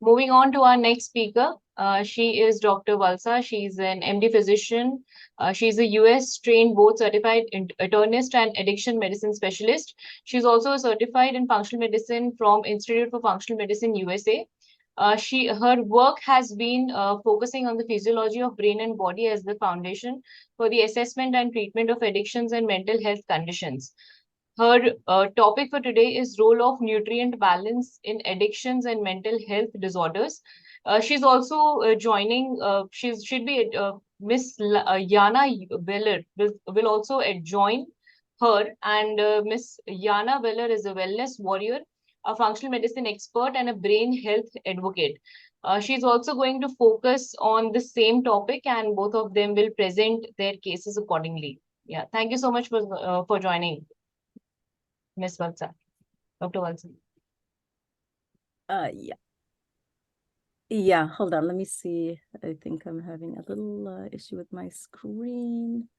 Moving on to our next speaker, she is Dr. Valsa. She's an MD physician. She's a US trained board certified internist and addiction medicine specialist. She's also certified in functional medicine from Institute for Functional Medicine USA. Her work has been focusing on the physiology of brain and body as the foundation for the assessment and treatment of addictions and mental health conditions. Her topic for today is role of nutrient balance in addictions and mental health disorders. She's also joining. Should be Miss Yana Weller will also join her, and Miss Yana Weller is a wellness warrior, a functional medicine expert, and a brain health advocate. She's also going to focus on the same topic, and both of them will present their cases accordingly. Yeah, thank you so much for joining. Miss Valsa, Dr. Valsa. Yeah. Yeah, hold on. Let me see. I think I'm having a little issue with my screen.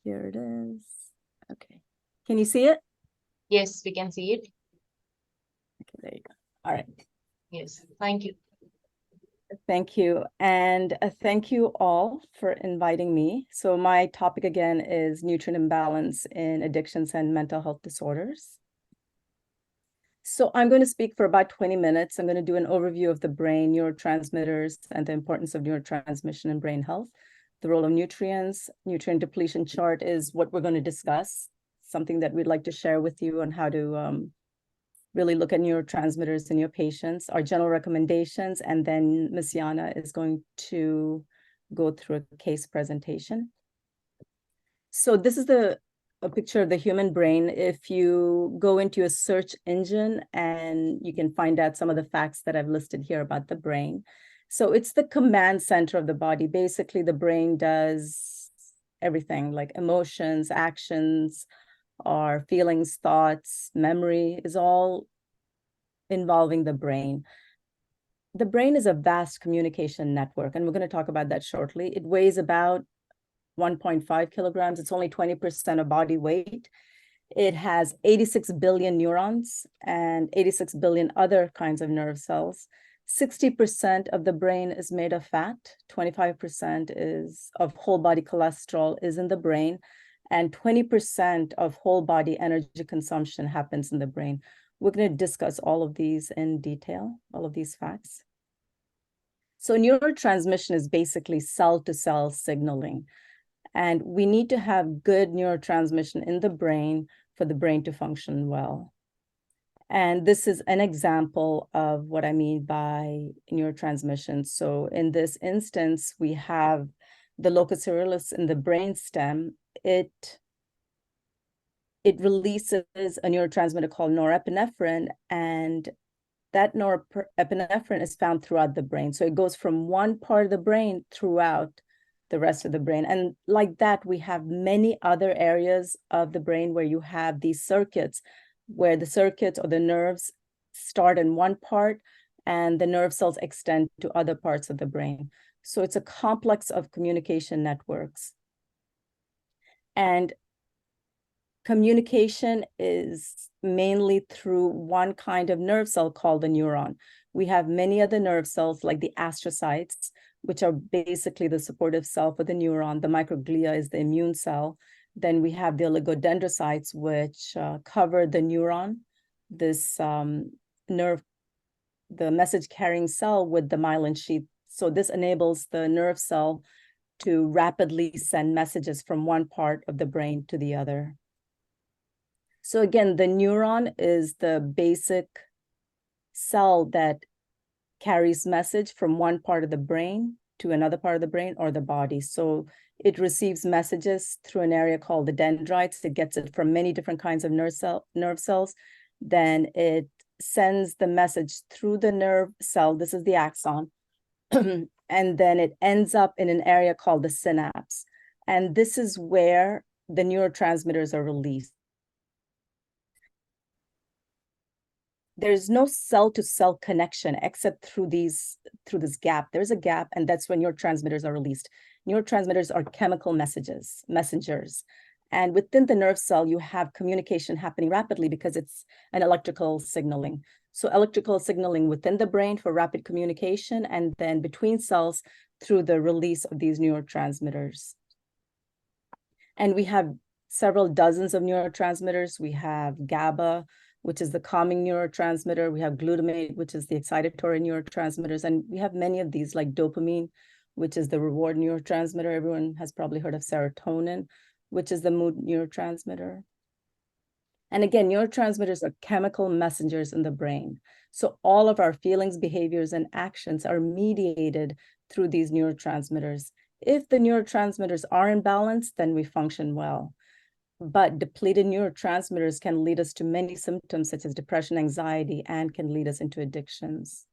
Here it is. Okay. Can you see it? Yes, we can see it. Okay, there you go. All right. Yes, thank you. Thank you. And thank you all for inviting me. So my topic again is nutrient imbalance in addictions and mental health disorders. So I'm going to speak for about 20 minutes. I'm going to do an overview of the brain, neurotransmitters, and the importance of neurotransmission in brain health. The role of nutrients, nutrient depletion chart is what we're going to discuss, something that we'd like to share with you on how to really look at neurotransmitters in your patients, our general recommendations, and then Ms. Yana is going to go through a case presentation. So this is a picture of the human brain. If you go into a search engine, and you can find out some of the facts that I've listed here about the brain. So it's the command center of the body. Basically, the brain does everything like emotions, actions, our feelings, thoughts, memory is all involving the brain. The brain is a vast communication network, and we're going to talk about that shortly. It weighs about 1.5 kilograms. It's only 20% of body weight. It has 86 billion neurons and 86 billion other kinds of nerve cells. 60% of the brain is made of fat. 25% is of whole body cholesterol is in the brain, and 20% of whole body energy consumption happens in the brain. We're going to discuss all of these in detail, all of these facts. So neurotransmission is basically cell-to-cell signaling. And we need to have good neurotransmission in the brain for the brain to function well. And this is an example of what I mean by neurotransmission. So in this instance, we have the locus coeruleus in the brainstem. It releases a neurotransmitter called norepinephrine, and that norepinephrine is found throughout the brain. So it goes from one part of the brain throughout the rest of the brain. And like that, we have many other areas of the brain where you have these circuits, where the circuits or the nerves start in one part and the nerve cells extend to other parts of the brain. So it's a complex of communication networks. And communication is mainly through one kind of nerve cell called the neuron. We have many other nerve cells like the astrocytes, which are basically the supportive cell for the neuron. The microglia is the immune cell. Then we have the oligodendrocytes, which cover the neuron, this nerve, the message carrying cell with the myelin sheath. So this enables the nerve cell to rapidly send messages from one part of the brain to the other. So again, the neuron is the basic cell that carries message from one part of the brain to another part of the brain or the body. So it receives messages through an area called the dendrites. It gets it from many different kinds of nerve cells. Then it sends the message through the nerve cell. This is the axon. And then it ends up in an area called the synapse. And this is where the neurotransmitters are released. There's no cell-to-cell connection except through this gap. There's a gap, and that's when neurotransmitters are released. Neurotransmitters are chemical messengers. And within the nerve cell, you have communication happening rapidly because it's an electrical signaling. So electrical signaling within the brain for rapid communication, and then between cells through the release of these neurotransmitters. And we have several dozens of neurotransmitters. We have GABA, which is the calming neurotransmitter. We have glutamate, which is the excitatory neurotransmitters. And we have many of these, like dopamine, which is the reward neurotransmitter. Everyone has probably heard of serotonin, which is the mood neurotransmitter. And again, neurotransmitters are chemical messengers in the brain. So all of our feelings, behaviors, and actions are mediated through these neurotransmitters. If the neurotransmitters are in balance, then we function well. But depleted neurotransmitters can lead us to many symptoms such as depression, anxiety, and can lead us into addictions.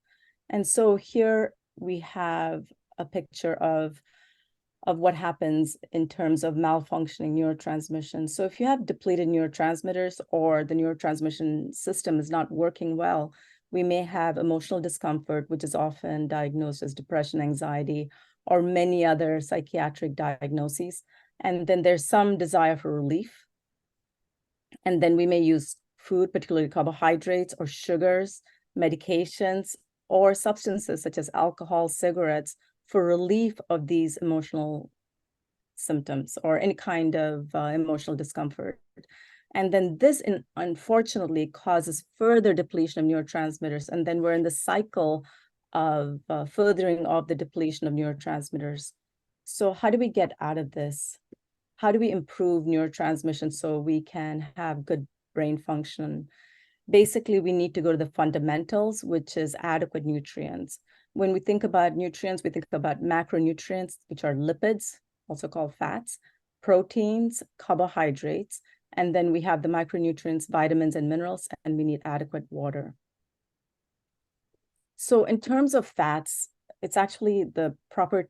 And so here we have a picture of what happens in terms of malfunctioning neurotransmission. So if you have depleted neurotransmitters or the neurotransmission system is not working well, we may have emotional discomfort, which is often diagnosed as depression, anxiety, or many other psychiatric diagnoses. And then there's some desire for relief. And then we may use food, particularly carbohydrates or sugars, medications, or substances such as alcohol, cigarettes, for relief of these emotional symptoms or any kind of emotional discomfort. And then this, unfortunately, causes further depletion of neurotransmitters. And then we're in the cycle of furthering of the depletion of neurotransmitters. So how do we get out of this? How do we improve neurotransmission so we can have good brain function? Basically, we need to go to the fundamentals, which is adequate nutrients. When we think about nutrients, we think about macronutrients, which are lipids, also called fats, proteins, carbohydrates, and then we have the micronutrients, vitamins, and minerals, and we need adequate water. So in terms of fats, it's actually the proper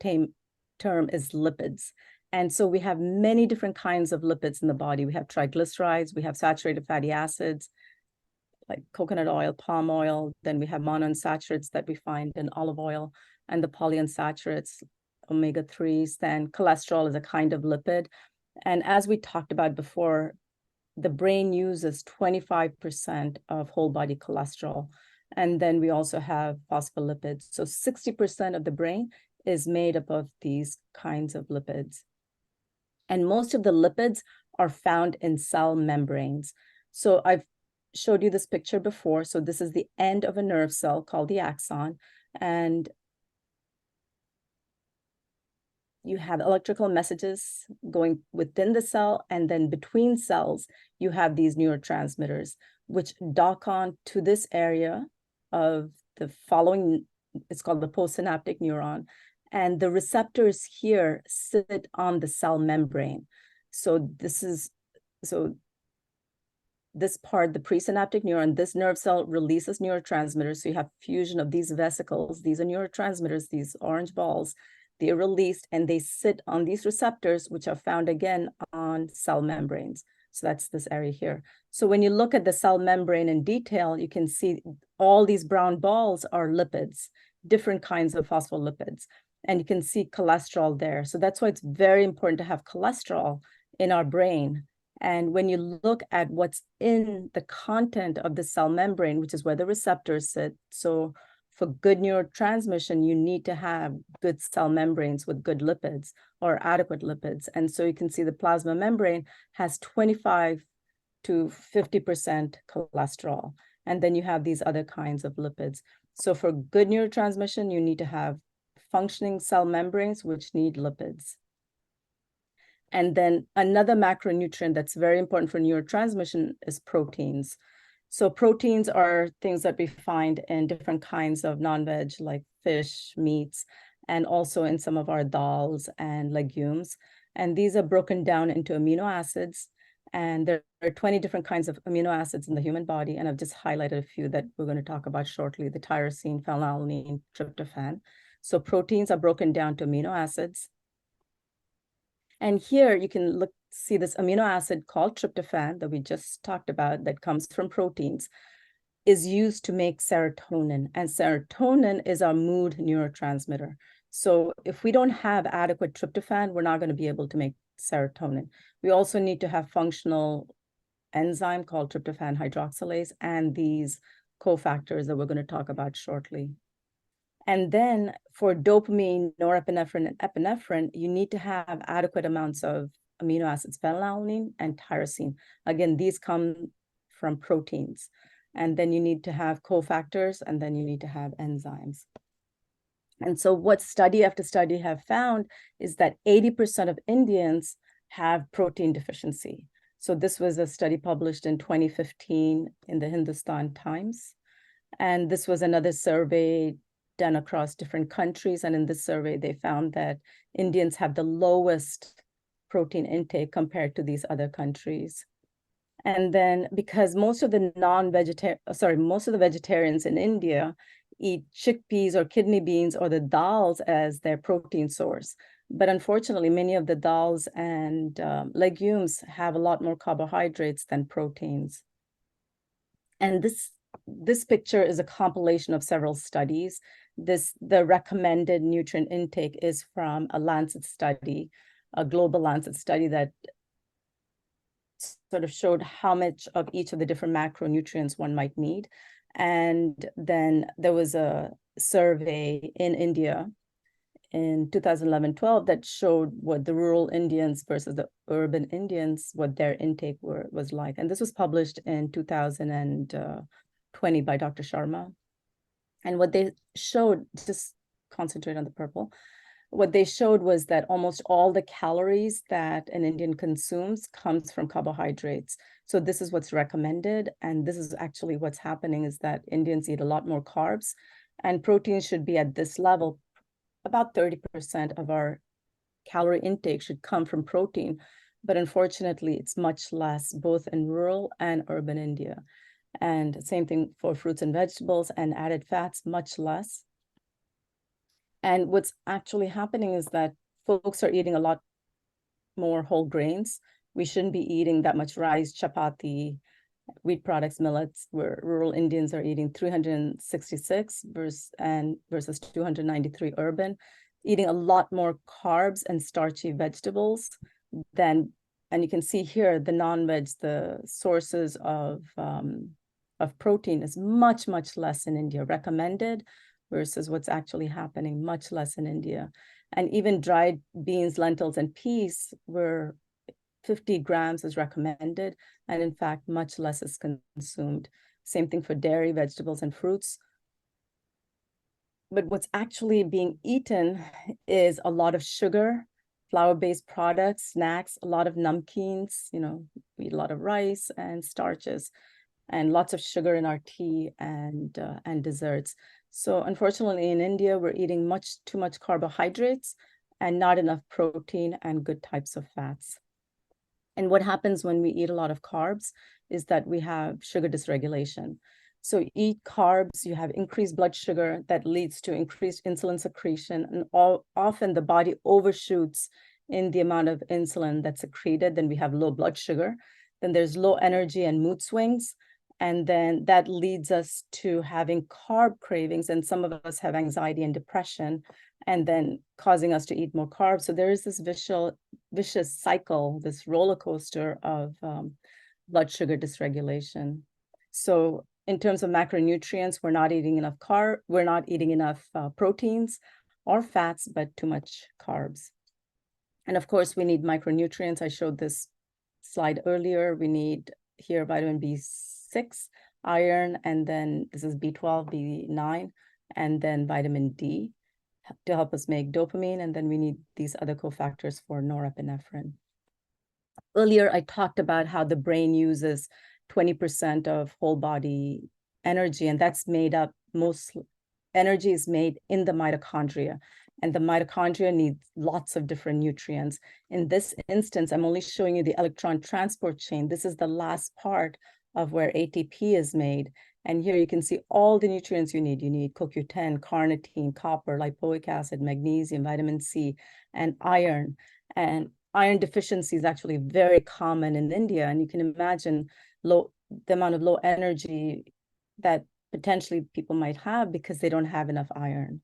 term is lipids. And so we have many different kinds of lipids in the body. We have triglycerides, we have saturated fatty acids, like coconut oil, palm oil. Then we have monounsaturates that we find in olive oil, and the polyunsaturates, omega-3s. Then cholesterol is a kind of lipid. And as we talked about before, the brain uses 25% of whole body cholesterol. And then we also have phospholipids. So 60% of the brain is made up of these kinds of lipids. And most of the lipids are found in cell membranes. So I've showed you this picture before. So this is the end of a nerve cell called the axon. And you have electrical messages going within the cell, and then between cells, you have these neurotransmitters, which dock on to this area of the following, it's called the postsynaptic neuron. And the receptors here sit on the cell membrane. So this part, the presynaptic neuron, this nerve cell releases neurotransmitters. So you have fusion of these vesicles. These are neurotransmitters, these orange balls. They are released and they sit on these receptors, which are found again on cell membranes. So that's this area here. So when you look at the cell membrane in detail, you can see all these brown balls are lipids, different kinds of phospholipids. And you can see cholesterol there. So that's why it's very important to have cholesterol in our brain. And when you look at what's in the content of the cell membrane, which is where the receptors sit, so for good neurotransmission, you need to have good cell membranes with good lipids or adequate lipids. And so you can see the plasma membrane has 25 to 50% cholesterol. And then you have these other kinds of lipids. So for good neurotransmission, you need to have functioning cell membranes, which need lipids. And then another macronutrient that's very important for neurotransmission is proteins. So proteins are things that we find in different kinds of non-veg, like fish, meats, and also in some of our dals and legumes. And these are broken down into amino acids. And there are 20 different kinds of amino acids in the human body. And I've just highlighted a few that we're going to talk about shortly: the tyrosine, phenylalanine, tryptophan. So proteins are broken down to amino acids. And here you can see this amino acid called tryptophan that we just talked about that comes from proteins is used to make serotonin. And serotonin is our mood neurotransmitter. So if we don't have adequate tryptophan, we're not going to be able to make serotonin. We also need to have functional enzyme called tryptophan hydroxylase and these cofactors that we're going to talk about shortly. And then for dopamine, norepinephrine, and epinephrine, you need to have adequate amounts of amino acids, phenylalanine and tyrosine. Again, these come from proteins. And then you need to have cofactors, and then you need to have enzymes. And so what study after study have found is that 80% of Indians have protein deficiency. So this was a study published in 2015 in the Hindustan Times. And this was another survey done across different countries. And in this survey, they found that Indians have the lowest protein intake compared to these other countries. And then because most of the vegetarians in India eat chickpeas or kidney beans or the dals as their protein source. But unfortunately, many of the dals and legumes have a lot more carbohydrates than proteins. And this picture is a compilation of several studies. The recommended nutrient intake is from a Lancet study, a global Lancet study that sort of showed how much of each of the different macronutrients one might need. And then there was a survey in India in 2011-12 that showed what the rural Indians versus the urban Indians, what their intake was like. And this was published in 2020 by Dr. Sharma. And what they showed, just concentrate on the purple, what they showed was that almost all the calories that an Indian consumes comes from carbohydrates. So this is what's recommended. And this is actually what's happening is that Indians eat a lot more carbs, and protein should be at this level. About 30% of our calorie intake should come from protein. But unfortunately, it's much less, both in rural and urban India. And same thing for fruits and vegetables and added fats, much less. And what's actually happening is that folks are eating a lot more whole grains. We shouldn't be eating that much rice, chapati, wheat products, millets, where rural Indians are eating 366 versus 293 urban, eating a lot more carbs and starchy vegetables than, and you can see here the non-veg, the sources of protein is much, much less in India, recommended versus what's actually happening, much less in India. And even dried beans, lentils, and peas were 50 grams is recommended, and in fact, much less is consumed. Same thing for dairy, vegetables, and fruits. But what's actually being eaten is a lot of sugar, flour-based products, snacks, a lot of namkeens, we eat a lot of rice and starches, and lots of sugar in our tea and desserts. So unfortunately, in India, we're eating too much carbohydrates and not enough protein and good types of fats. And what happens when we eat a lot of carbs is that we have sugar dysregulation. So eat carbs, you have increased blood sugar that leads to increased insulin secretion, and often the body overshoots in the amount of insulin that's secreted. Then we have low blood sugar. Then there's low energy and mood swings. And then that leads us to having carb cravings. And some of us have anxiety and depression, and then causing us to eat more carbs. So there is this vicious cycle, this roller coaster of blood sugar dysregulation. So in terms of macronutrients, we're not eating enough proteins or fats, but too much carbs. And of course, we need micronutrients. I showed this slide earlier. We need here vitamin B6, iron, and then this is B12, B9, and then vitamin D to help us make dopamine. And then we need these other cofactors for norepinephrine. Earlier, I talked about how the brain uses 20% of whole body energy, and that's made up, most energy is made in the mitochondria. And the mitochondria needs lots of different nutrients. In this instance, I'm only showing you the electron transport chain. This is the last part of where ATP is made. And here you can see all the nutrients you need. You need CoQ10, carnitine, copper, lipoic acid, magnesium, vitamin C, and iron. And iron deficiency is actually very common in India. And you can imagine the amount of low energy that potentially people might have because they don't have enough iron.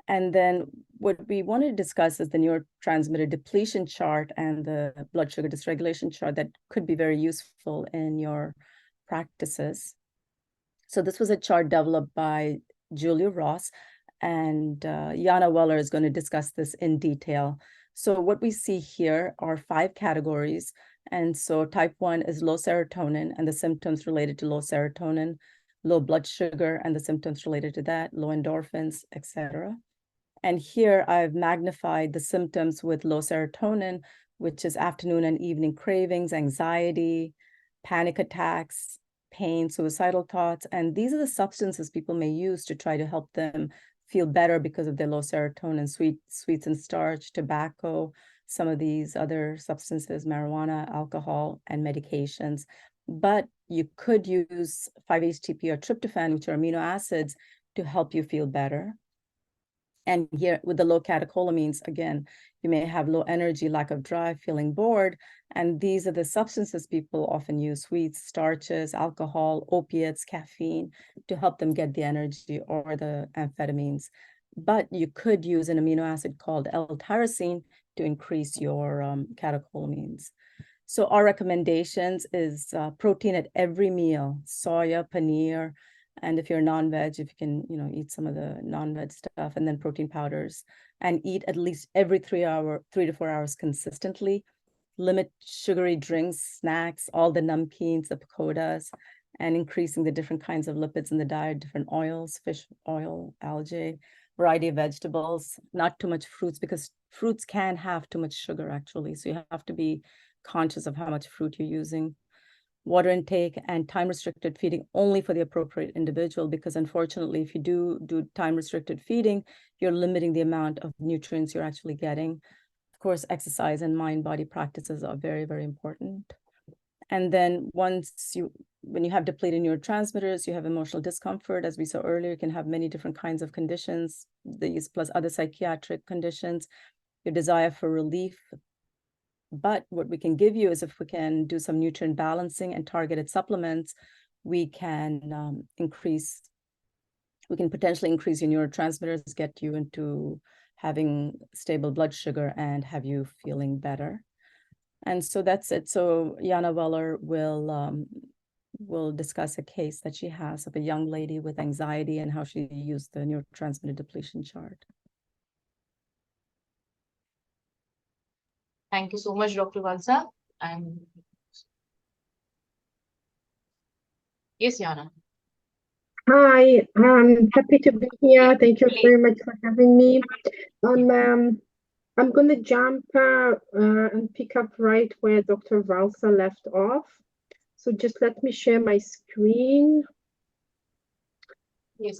And then what we want to discuss is the neurotransmitter depletion chart and the blood sugar dysregulation chart that could be very useful in your practices. So this was a chart developed by Julia Ross, and Yana Weller is going to discuss this in detail. So what we see here are 5 categories. And so type 1 is low serotonin and the symptoms related to low serotonin, low blood sugar and the symptoms related to that, low endorphins, etc. And here I've magnified the symptoms with low serotonin, which is afternoon and evening cravings, anxiety, panic attacks, pain, suicidal thoughts. And these are the substances people may use to try to help them feel better because of their low serotonin, sweets and starch, tobacco, some of these other substances, marijuana, alcohol, and medications. But you could use 5-HTP or tryptophan, which are amino acids, to help you feel better. And here with the low catecholamines, again, you may have low energy, lack of drive, feeling bored. And these are the substances people often use: sweets, starches, alcohol, opiates, caffeine, to help them get the energy, or the amphetamines. But you could use an amino acid called L-tyrosine to increase your catecholamines. So our recommendations is protein at every meal: soya, paneer, and if you're non-veg, if you can, eat some of the non-veg stuff, and then protein powders, and eat at least every 3 to 4 hours consistently. Limit sugary drinks, snacks, all the namkeens, the pakodas, and increasing the different kinds of lipids in the diet, different oils, fish oil, algae, variety of vegetables, not too much fruits, because fruits can have too much sugar actually. So you have to be conscious of how much fruit you're using. Water intake and time-restricted feeding only for the appropriate individual, because unfortunately, if you do time-restricted feeding, you're limiting the amount of nutrients you're actually getting. Of course, exercise and mind-body practices are very, very important. And then when you have depleted neurotransmitters, you have emotional discomfort. As we saw earlier, you can have many different kinds of conditions, these plus other psychiatric conditions, your desire for relief. But what we can give you is, if we can do some nutrient balancing and targeted supplements, we can potentially increase your neurotransmitters, get you into having stable blood sugar, and have you feeling better. And so that's it. So Yana Weller will discuss a case that she has of a young lady with anxiety and how she used the neurotransmitter depletion chart. Thank you so much, Dr. Valsa. Yes, Yana. Hi, I'm happy to be here. Thank you very much for having me. I'm going to jump and pick up right where Dr. Valsa left off. So just let me share my screen. Yes.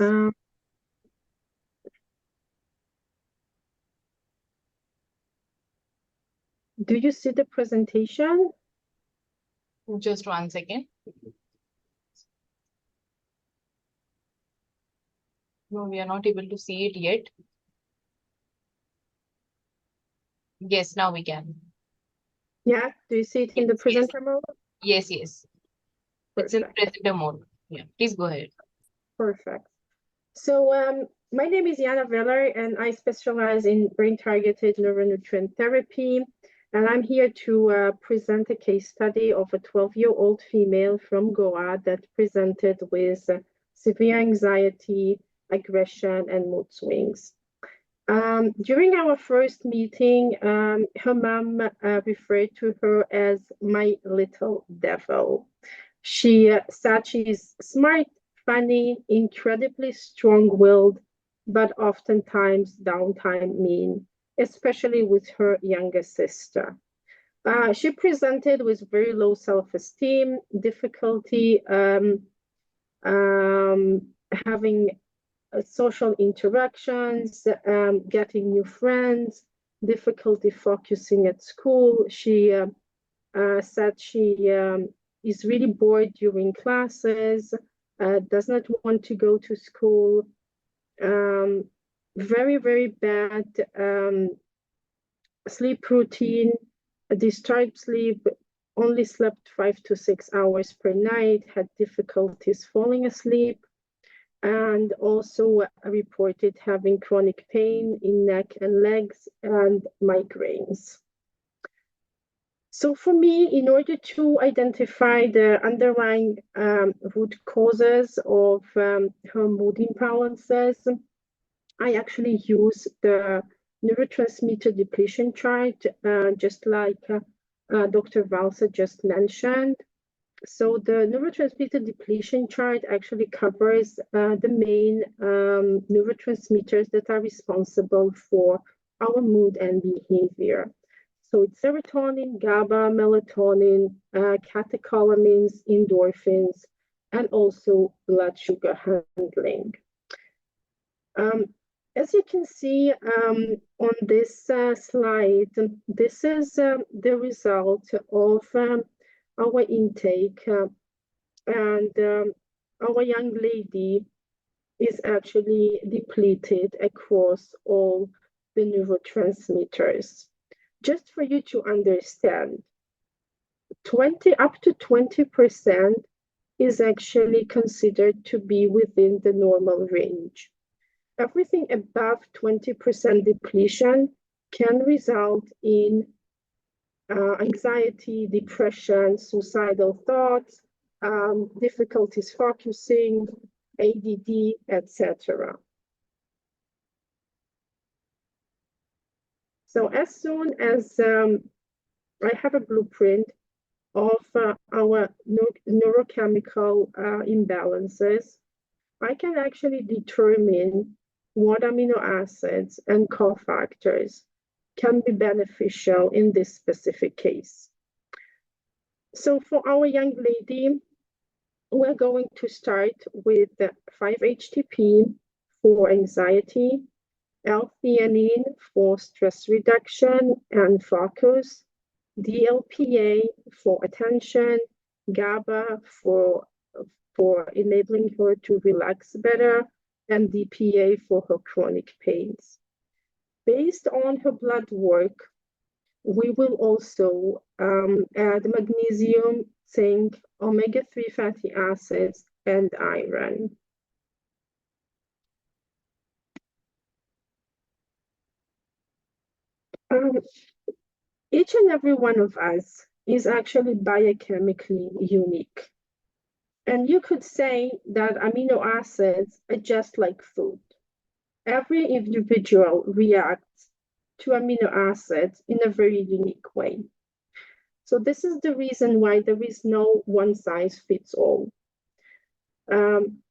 Do you see the presentation? Just 1 second. No, we are not able to see it yet. Yes, now we can. Yeah, do you see it in the presenter mode? Yes, yes. It's in Perfect. presenter mode. Yeah, please go ahead. Perfect. So my name is Yana Weller, and I specialize in brain-targeted neuronutrient therapy. And I'm here to present a case study of a 12-year-old female from Goa that presented with severe anxiety, aggression, and mood swings. During our first meeting, her mom referred to her as my little devil. She said she's smart, funny, incredibly strong-willed, but oftentimes downtime mean, especially with her younger sister. She presented with very low self-esteem, difficulty having social interactions, getting new friends, difficulty focusing at school. She said she is really bored during classes, does not want to go to school, very, very bad sleep routine, disturbed sleep, only slept 5 to 6 hours per night, had difficulties falling asleep. and also reported having chronic pain in neck and legs and migraines. So for me, in order to identify the underlying root causes of her mood imbalances, I actually use the neurotransmitter depletion chart, just like Dr. Valsa just mentioned. So the neurotransmitter depletion chart actually covers the main neurotransmitters that are responsible for our mood and behavior. So it's serotonin, GABA, melatonin, catecholamines, endorphins, and also blood sugar handling. As you can see on this slide, this is the result of our intake, and our young lady is actually depleted across all the neurotransmitters. Just for you to understand, up to 20% is actually considered to be within the normal range. Everything above 20% depletion can result in anxiety, depression, suicidal thoughts, difficulties focusing, ADD, etc. So as soon as I have a blueprint of our neurochemical imbalances, I can actually determine what amino acids and cofactors can be beneficial in this specific case. So for our young lady, we're going to start with 5-HTP for anxiety, L-theanine for stress reduction and focus, DLPA for attention, GABA for enabling her to relax better, and DPA for her chronic pains. Based on her blood work, we will also add magnesium, zinc, omega-3 fatty acids, and iron. Each and every one of us is actually biochemically unique. And you could say that amino acids are just like food. Every individual reacts to amino acids in a very unique way. So this is the reason why there is no one size fits all. And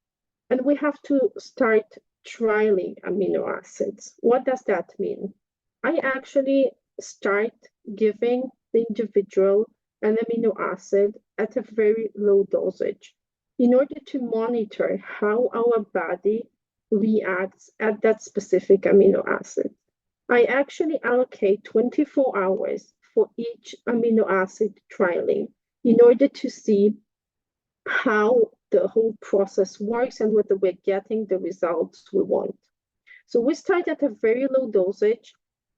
we have to start trialing amino acids. What does that mean? I actually start giving the individual an amino acid at a very low dosage in order to monitor how our body reacts at that specific amino acid. I actually allocate 24 hours for each amino acid trialing in order to see how the whole process works and whether we're getting the results we want. So we start at a very low dosage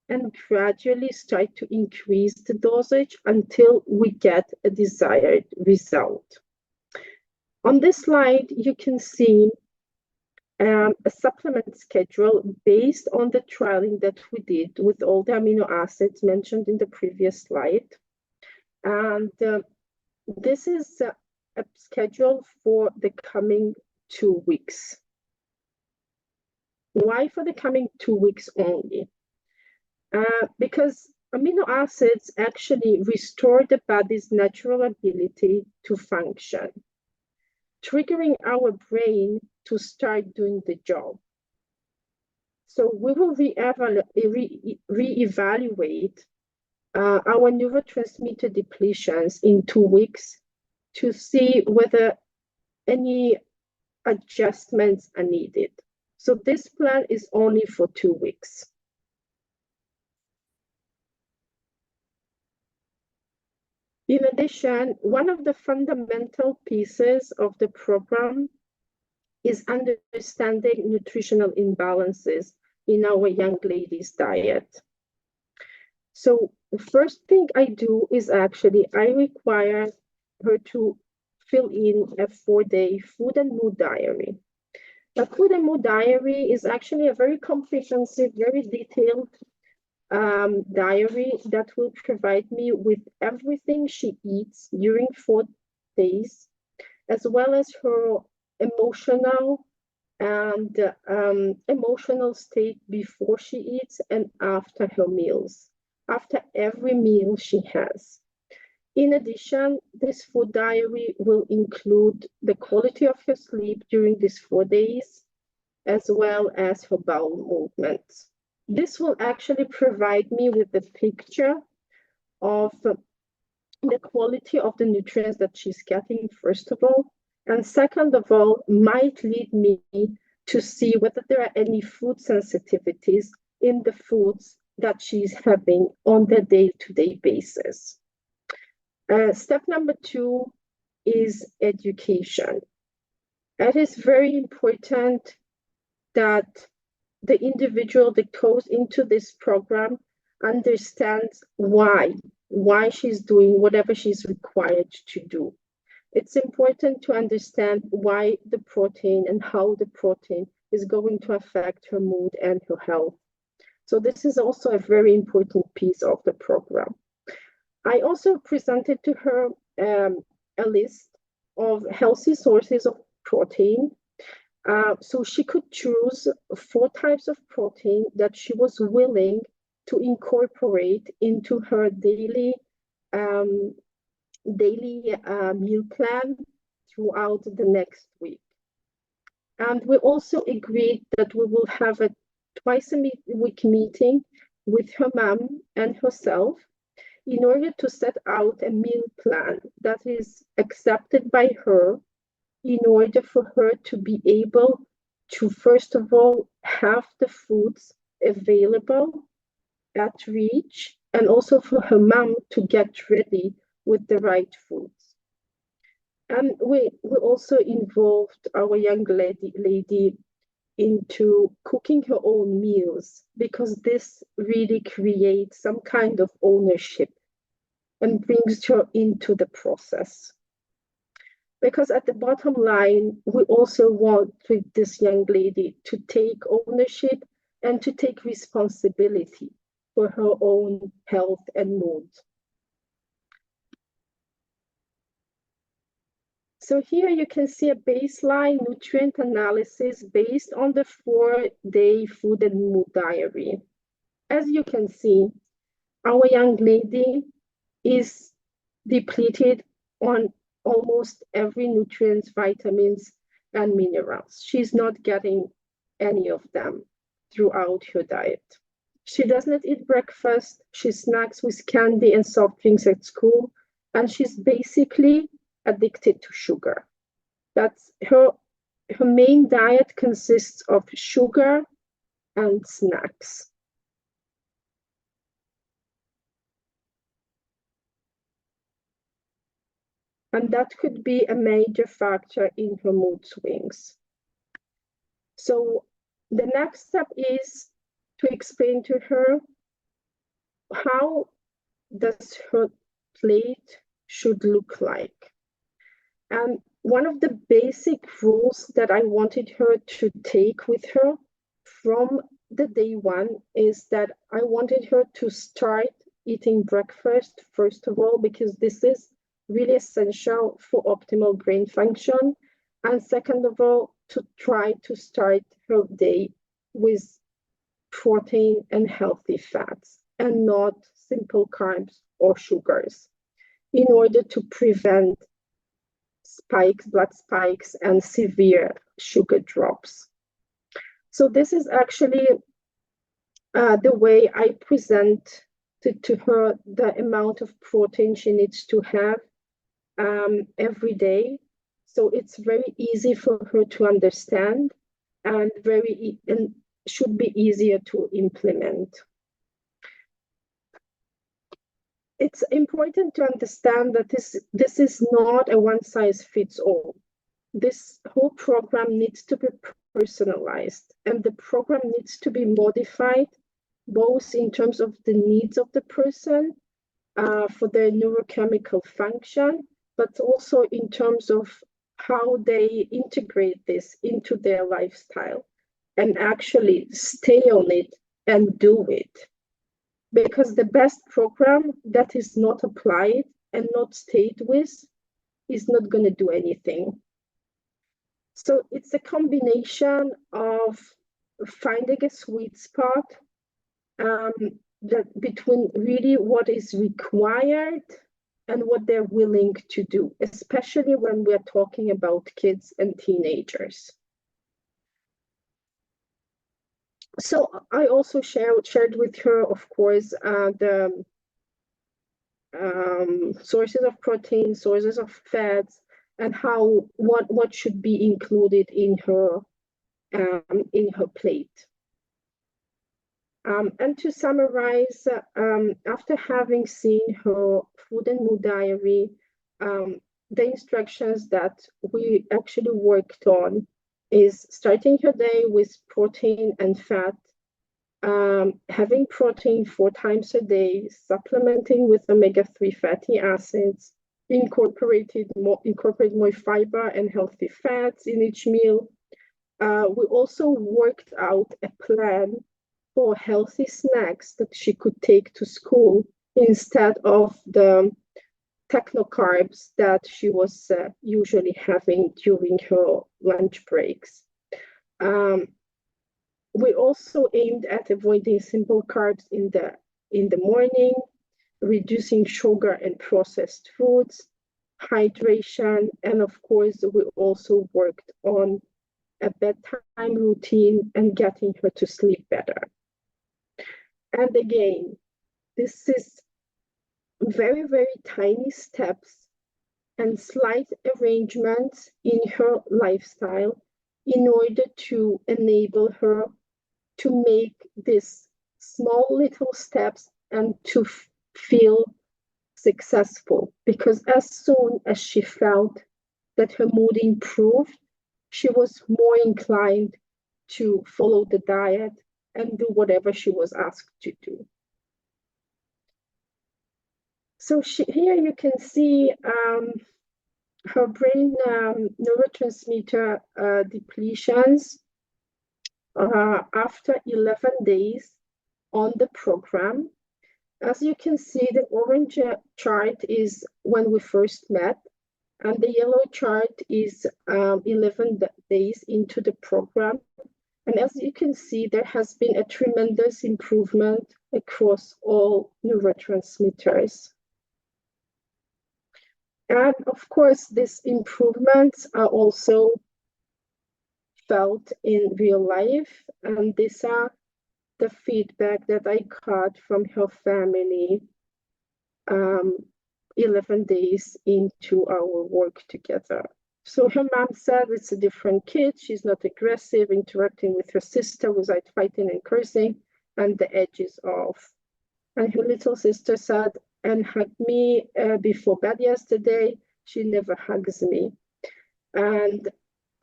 and gradually start to increase the dosage until we get a desired result. On this slide, you can see a supplement schedule based on the trialing that we did with all the amino acids mentioned in the previous slide. And this is a schedule for the coming 2 weeks. Why for the coming 2 weeks only? Because amino acids actually restore the body's natural ability to function, triggering our brain to start doing the job. So we will reevaluate our neurotransmitter depletions in 2 weeks to see whether any adjustments are needed. So this plan is only for 2 weeks. In addition, one of the fundamental pieces of the program is understanding nutritional imbalances in our young ladies' diet. So the first thing I do is actually I require her to fill in a 4-day food and mood diary. A food and mood diary is actually a very comprehensive, very detailed diary that will provide me with everything she eats during 4 days, as well as her emotional and emotional state before she eats and after her meals, after every meal she has. In addition, this food diary will include the quality of her sleep during these 4 days, as well as her bowel movements. This will actually provide me with a picture of the quality of the nutrients that she's getting, first of all, and second of all, might lead me to see whether there are any food sensitivities in the foods that she's having on the day-to-day basis. Step number 2 is education. It is very important that the individual that goes into this program understands why she's doing whatever she's required to do. It's important to understand why the protein and how the protein is going to affect her mood and her health. So this is also a very important piece of the program. I also presented to her a list of healthy sources of protein. So she could choose 4 types of protein that she was willing to incorporate into her daily meal plan throughout the next week. And we also agreed that we will have a twice-a-week meeting with her mom and herself in order to set out a meal plan that is accepted by her, in order for her to be able to, first of all, have the foods available at reach, and also for her mom to get ready with the right foods. And we also involved our young lady into cooking her own meals, because this really creates some kind of ownership and brings her into the process. Because at the bottom line, we also want with this young lady to take ownership and to take responsibility for her own health and mood. So here you can see a baseline nutrient analysis based on the 4-day food and mood diary. As you can see, our young lady is depleted on almost every nutrients, vitamins, and minerals. She's not getting any of them throughout her diet. She does not eat breakfast. She snacks with candy and soft drinks at school, and she's basically addicted to sugar. That's her main diet consists of sugar and snacks. And that could be a major factor in her mood swings. So the next step is to explain to her how does her plate should look like. And one of the basic rules that I wanted her to take with her from the day 1 is that I wanted her to start eating breakfast, first of all, because this is really essential for optimal brain function. And second of all, to try to start her day with protein and healthy fats and not simple carbs or sugars, in order to prevent blood spikes, and severe sugar drops. So this is actually the way I present to her the amount of protein she needs to have every day. So it's very easy for her to understand, and should be easier to implement. It's important to understand that this is not a one-size-fits-all. This whole program needs to be personalized, and the program needs to be modified both in terms of the needs of the person for their neurochemical function, but also in terms of how they integrate this into their lifestyle and actually stay on it and do it. Because the best program that is not applied and not stayed with is not going to do anything. So it's a combination of finding a sweet spot that between really what is required and what they're willing to do, especially when we're talking about kids and teenagers. So I also shared with her, of course, the sources of protein, sources of fats, and how what should be included in her plate. And to summarize, after having seen her food and mood diary, the instructions that we actually worked on is starting her day with protein and fat, having protein 4 times a day, supplementing with omega-3 fatty acids, incorporate more fiber and healthy fats in each meal. We also worked out a plan for healthy snacks that she could take to school instead of the technocarbs that she was usually having during her lunch breaks. We also aimed at avoiding simple carbs in the morning, reducing sugar and processed foods, hydration, and of course, we also worked on a bedtime routine and getting her to sleep better. And again, this is very, very tiny steps and slight arrangements in her lifestyle in order to enable her to make these small little steps and to feel successful. Because as soon as she felt that her mood improved, she was more inclined to follow the diet and do whatever she was asked to do. So here you can see her brain neurotransmitter depletions after 11 days on the program. As you can see, the orange chart is when we first met, and the yellow chart is 11 days into the program. And as you can see, there has been a tremendous improvement across all neurotransmitters. And of course, these improvements are also felt in real life. And these are the feedback that I got from her family 11 days into our work together. So her mom said it's a different kid. She's not aggressive, interacting with her sister without fighting and cursing, and the edge is off. And her little sister said, and hugged me before bed yesterday. She never hugs me. And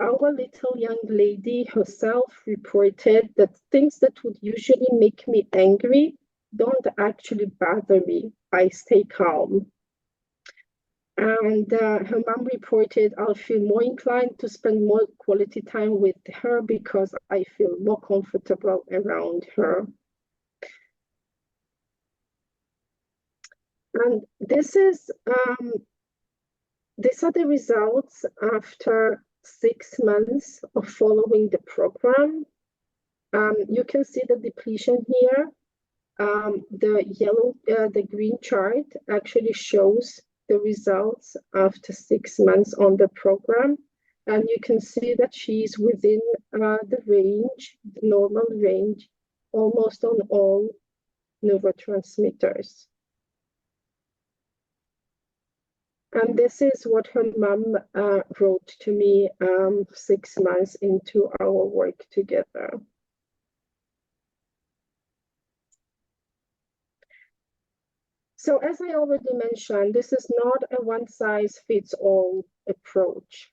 our little young lady herself reported that things that would usually make me angry don't actually bother me. I stay calm. And her mom reported, I'll feel more inclined to spend more quality time with her because I feel more comfortable around her. And these are the results after 6 months of following the program. You can see the depletion here. The green chart actually shows the results after 6 months on the program. And you can see that she's within the range, the normal range, almost on all neurotransmitters. And this is what her mom wrote to me 6 months into our work together. So as I already mentioned, this is not a one-size-fits-all approach.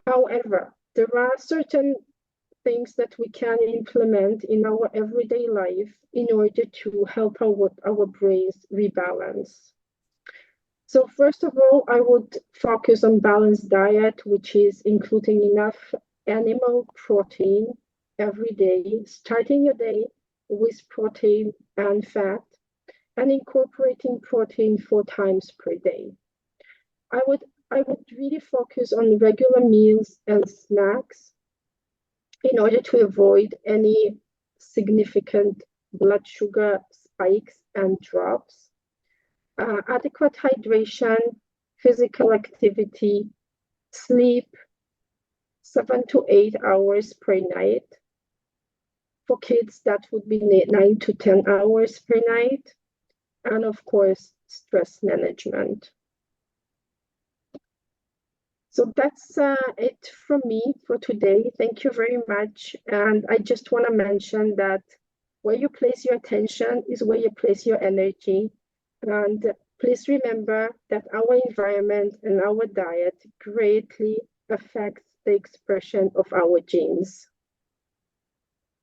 However, there are certain things that we can implement in our everyday life in order to help our brains rebalance. So first of all, I would focus on balanced diet, which is including enough animal protein every day, starting your day with protein and fat, and incorporating protein 4 times per day. I would really focus on regular meals and snacks in order to avoid any significant blood sugar spikes and drops. Adequate hydration, physical activity, sleep 7 to 8 hours per night. For kids, that would be 9 to 10 hours per night. And of course, stress management. So that's it from me for today. Thank you very much. And I just want to mention that where you place your attention is where you place your energy. And please remember that our environment and our diet greatly affects the expression of our genes.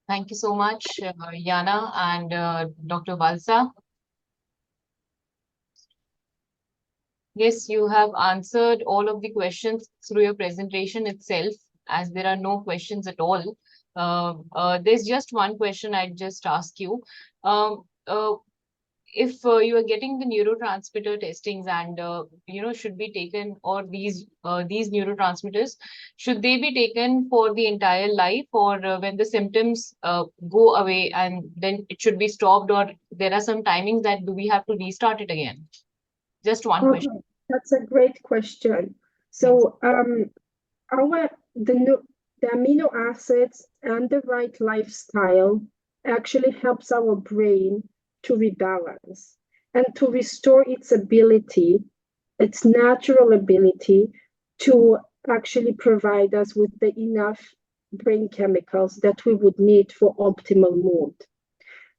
Thank you so much, Yana and Dr. Valsa. Yes, you have answered all of the questions through your presentation itself, as there are no questions at all. There's just one question I'd just ask you. If you are getting the neurotransmitter testings and should be taken, or these neurotransmitters, should they be taken for the entire life, or when the symptoms go away and then it should be stopped, or there are some timings that do we have to restart it again? Just one question. That's a great question. So the amino acids and the right lifestyle actually helps our brain to rebalance and to restore its ability, its natural ability to actually provide us with the enough brain chemicals that we would need for optimal mood.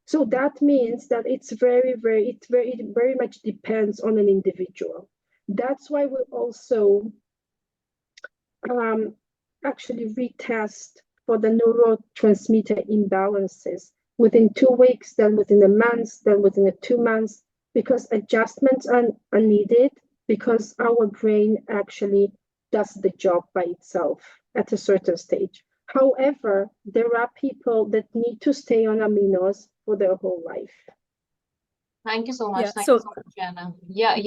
So that means that it very much depends on an individual. That's why we also actually retest for the neurotransmitter imbalances within 2 weeks, then within a month, then within 2 months, because adjustments are needed, because our brain actually does the job by itself at a certain stage. However, there are people that need to stay on aminos for their whole life. Thank you so much. Yeah, Thank you so much, Yana. Yeah,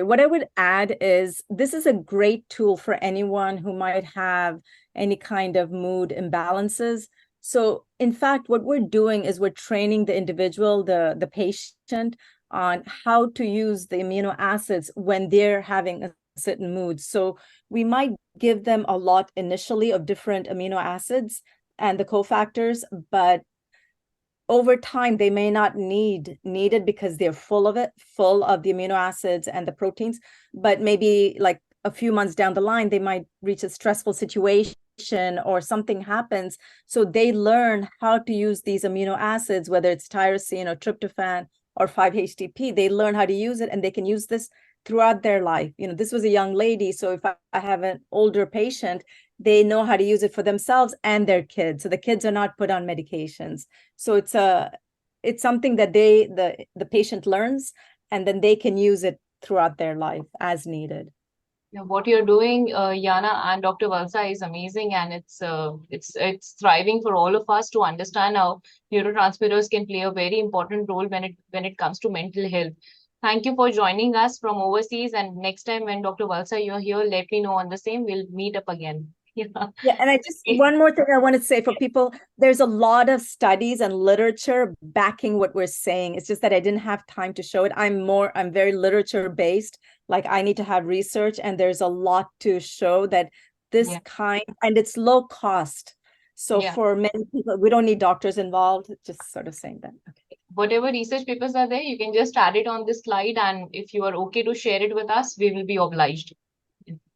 what I would add is this is a great tool for anyone who might have any kind of mood imbalances. So in fact, what we're doing is we're training the individual, the patient, on how to use the amino acids when they're having a certain mood. So we might give them a lot initially of different amino acids and the cofactors, but over time they may not need it because they're full of the amino acids and the proteins. But maybe like a few months down the line, they might reach a stressful situation or something happens. So they learn how to use these amino acids, whether it's tyrosine or tryptophan or 5-HTP. They learn how to use it, and they can use this throughout their life. This was a young lady. So if I have an older patient, they know how to use it for themselves and their kids. So the kids are not put on medications. So it's something that the patient learns, and then they can use it throughout their life as needed. What you're doing, Yana and Dr. Valsa, is amazing, and it's thriving for all of us to understand how neurotransmitters can play a very important role when it comes to mental health. Thank you for joining us from overseas, and next time when Dr. Valsa, you're here, let me know on the same. We'll meet up again. Yeah, and one more thing I want to say for people, there's a lot of studies and literature backing what we're saying. It's just that I didn't have time to show it. I'm very literature based. Like I need to have research, and there's a lot to show that this and it's low cost. So for many people, we don't need doctors involved, just sort of saying that. Okay. Whatever research papers are there, you can just add it on this slide, and if you are okay to share it with us, we will be obliged.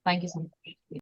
Thank you so much.